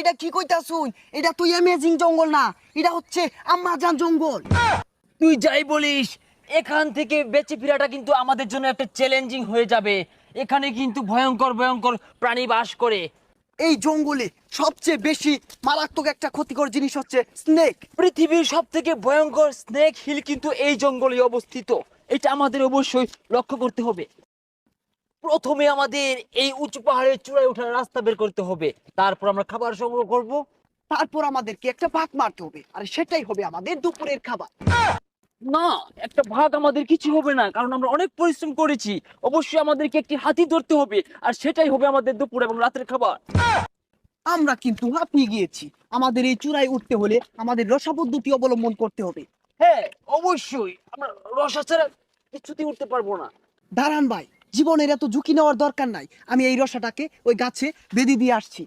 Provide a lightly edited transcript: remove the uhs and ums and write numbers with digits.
এটা কি কইতাছুন? এটা তো অ্যামেজিং জঙ্গল না, এটা হচ্ছে আমাজন জঙ্গল। তুই যাই বলিস, এখান থেকে বেঁচে ফেরাটা কিন্তু আমাদের জন্য একটা চ্যালেঞ্জিং হয়ে যাবে। এখানে কিন্তু ভয়ঙ্কর ভয়ঙ্কর প্রাণী বাস করে। এই জঙ্গলে সবচেয়ে বেশি মারাত্মক একটা ক্ষতিকর জিনিস হচ্ছে স্নেক। পৃথিবীর সব থেকে ভয়ঙ্কর স্নেক হিল কিন্তু এই জঙ্গলে অবস্থিত। এটা আমাদের অবশ্যই লক্ষ্য করতে হবে। প্রথমে আমাদের এই উঁচু পাহাড়ের চূড়ায় ওঠার রাস্তা বের করতে হবে, তারপর আমরা খাবার সংগ্রহ করব। তারপর আমাদেরকে একটা ভাগ মারতে হবে, আর সেটাই হবে আমাদের দুপুরের খাবার। না, একটা ভাগ আমাদের কিছু হবে না, কারণ আমরা অনেক পরিশ্রম করেছি। অবশ্যই আমাদেরকে একটি হাতি ধরতে হবে, আর সেটাই হবে আমাদের দুপুর এবং রাতের খাবার। আমরা কিন্তু হাঁপিয়ে গিয়েছি। আমাদের এই চূড়ায় উঠতে হলে আমাদের রসা পদ্ধতি অবলম্বন করতে হবে। হ্যাঁ, অবশ্যই আমরা রসা ছাড়া কিছুতেই উঠতে পারবো না। দাঁড়ান ভাই, জীবনের এত ঝুঁকি নেওয়ার দরকার নাই। আমি এই রসাটাকে ওই গাছে বেঁধে দিয়ে আসছি।